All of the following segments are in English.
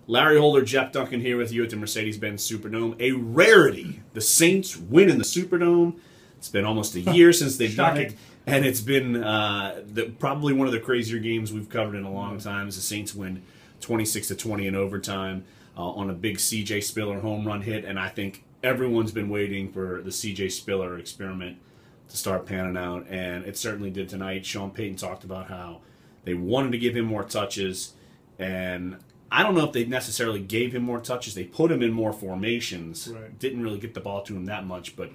Larry Holder, Jeff Duncan here with you at the Mercedes-Benz Superdome. A rarity. The Saints win in the Superdome. It's been almost a year since they've done it, and it's been probably one of the crazier games we've covered in a long time. As the Saints win 26-20 in overtime on a big C.J. Spiller home run hit, and I think everyone's been waiting for the C.J. Spiller experiment to start panning out, and it certainly did tonight. Sean Payton talked about how they wanted to give him more touches, and I don't know if they necessarily gave him more touches. They put him in more formations. Right. Didn't really get the ball to him that much, but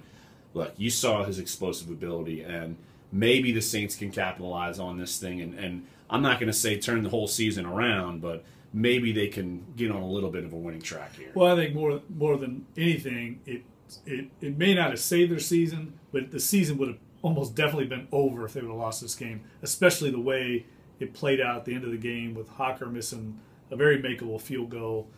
look, you saw his explosive ability, and maybe the Saints can capitalize on this thing. And I'm not going to say turn the whole season around, but maybe they can get on a little bit of a winning track here. Well, I think more than anything, it may not have saved their season, but the season would have almost definitely been over if they would have lost this game, especially the way it played out at the end of the game with Hawker missing a very makeable field goal,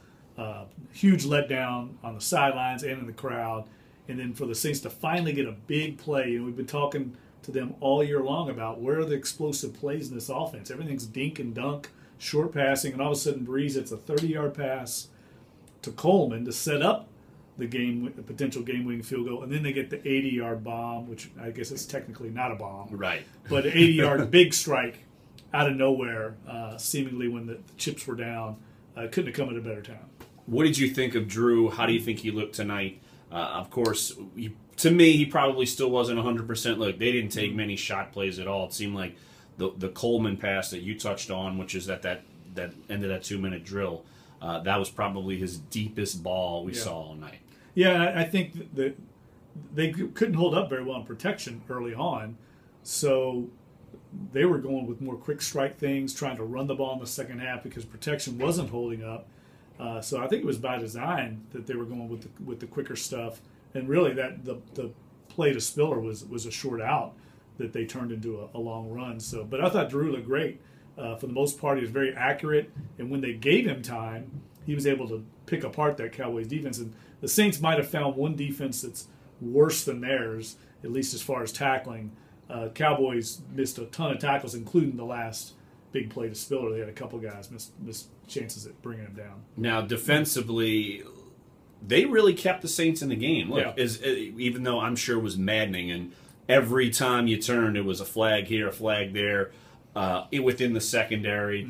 huge letdown on the sidelines and in the crowd, and then for the Saints to finally get a big play. And we've been talking to them all year long about where are the explosive plays in this offense. Everything's dink and dunk, short passing, and all of a sudden Breeze, it's a 30-yard pass to Coleman to set up the potential game-winning field goal, and then they get the 80-yard bomb, which I guess is technically not a bomb, right? But an 80-yard big strike out of nowhere, seemingly when the chips were down. Couldn't have come at a better time. What did you think of Drew? How do you think he looked tonight? Of course, to me, he probably still wasn't 100%. Look, they didn't take many shot plays at all. It seemed like the Coleman pass that you touched on, which is that end of that 2-minute drill, that was probably his deepest ball we saw all night. Yeah, I think that they couldn't hold up very well in protection early on, so they were going with more quick strike things, trying to run the ball in the second half because protection wasn't holding up. So I think it was by design that they were going with the quicker stuff. And really, that the play to Spiller was a short out that they turned into a long run. So, but I thought Drew looked great. For the most part, he was very accurate. And when they gave him time, he was able to pick apart that Cowboys defense. And the Saints might have found one defense that's worse than theirs, at least as far as tackling. Cowboys missed a ton of tackles, including the last big play to Spiller. They had a couple guys miss chances at bringing him down. Now, defensively, they really kept the Saints in the game. Look, even though I'm sure it was maddening, and every time you turned, it was a flag here, a flag there, within the secondary,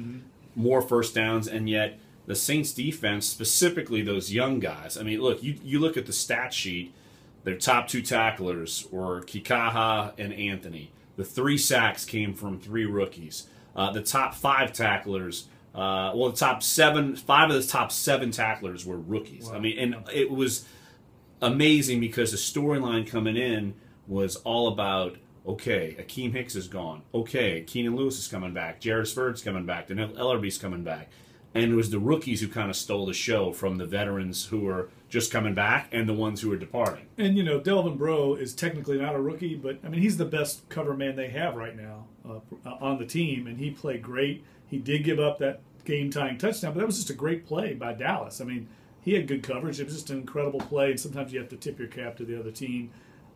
more first downs, and yet the Saints defense, specifically those young guys. I mean, look, you look at the stat sheet. Their top 2 tacklers were Kikaha and Anthony. The 3 sacks came from 3 rookies. The top 5 tacklers, the top 7, 5 of the top 7 tacklers were rookies. Wow. I mean, and it was amazing because the storyline coming in was all about, okay, Akeem Hicks is gone. Okay, Keenan Lewis is coming back. Jared Spurgeon's coming back. Daniel Ellerby's coming back. And it was the rookies who kind of stole the show from the veterans who were just coming back and the ones who were departing. And, Delvin Breaux is technically not a rookie, but, I mean, he's the best cover man they have right now on the team, and he played great. He did give up that game-tying touchdown, but that was just a great play by Dallas. I mean, he had good coverage. It was just an incredible play, and sometimes you have to tip your cap to the other team.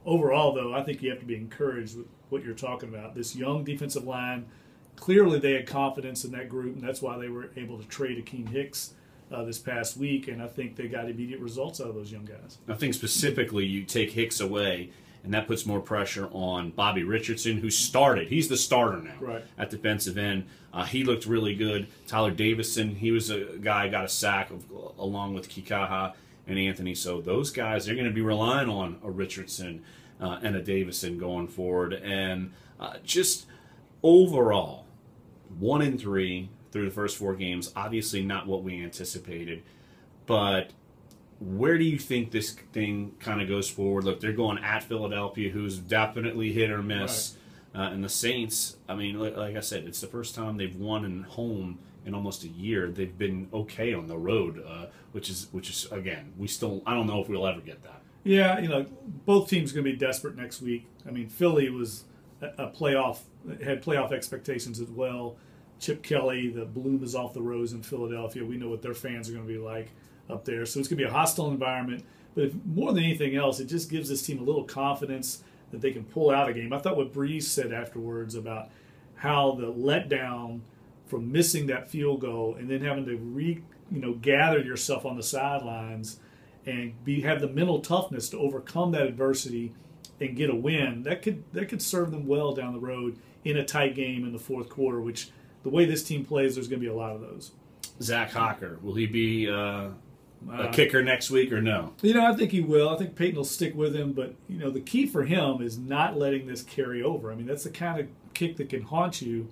Overall, though, I think you have to be encouraged with what you're talking about. This young defensive line, clearly they had confidence in that group, and that's why they were able to trade Akeem Hicks this past week, and I think they got immediate results out of those young guys. I think specifically you take Hicks away, and that puts more pressure on Bobby Richardson, who started. He's the starter now at defensive end. He looked really good. Tyler Davison, he was a guy got a sack along with Kikaha and Anthony. So those guys, they're going to be relying on a Richardson and a Davison going forward. And just overall, 1-3 through the first 4 games. Obviously not what we anticipated. But where do you think this thing kind of goes forward? Look, they're going at Philadelphia, who's definitely hit or miss. And the Saints, I mean, like I said, it's the first time they've won in home in almost a year. They've been okay on the road, which is again, I don't know if we'll ever get that. Yeah, both teams are going to be desperate next week. I mean, Philly was had playoff expectations as well. Chip Kelly, the bloom is off the rose in Philadelphia. We know what their fans are going to be like up there. So it's going to be a hostile environment. But more than anything else, it just gives this team a little confidence that they can pull out a game. I thought what Breeze said afterwards about how the letdown from missing that field goal and then having to gather yourself on the sidelines and have the mental toughness to overcome that adversity and get a win, that could serve them well down the road in a tight game in the fourth quarter, which the way this team plays, there's going to be a lot of those. Zach Hocker, will he be a kicker next week or no? I think he will. I think Peyton will stick with him, but the key for him is not letting this carry over. I mean, that's the kind of kick that can haunt you.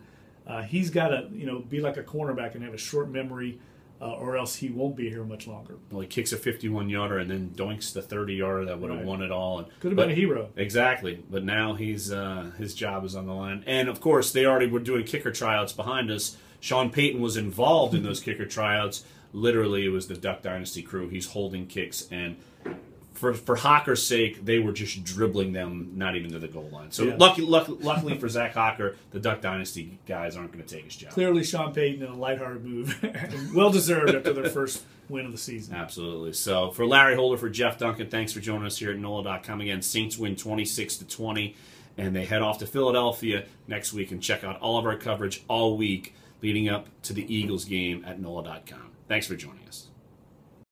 He's got to be like a cornerback and have a short memory, or else he won't be here much longer. Well, he kicks a 51-yarder and then doinks the 30-yarder that would have won it all. Could have been a hero. Exactly, but now his job is on the line. And, of course, they already were doing kicker tryouts behind us. Sean Payton was involved in those kicker tryouts. Literally, it was the Duck Dynasty crew. He's holding kicks, and for Hocker's sake, they were just dribbling them not even to the goal line. So luckily for Zach Hocker, the Duck Dynasty guys aren't going to take his job. Clearly, Sean Payton in a lighthearted move, well-deserved after their first win of the season. Absolutely. So for Larry Holder, for Jeff Duncan, thanks for joining us here at NOLA.com. Again, Saints win 26-20, and they head off to Philadelphia next week and check out all of our coverage all week leading up to the Eagles game at NOLA.com. Thanks for joining us.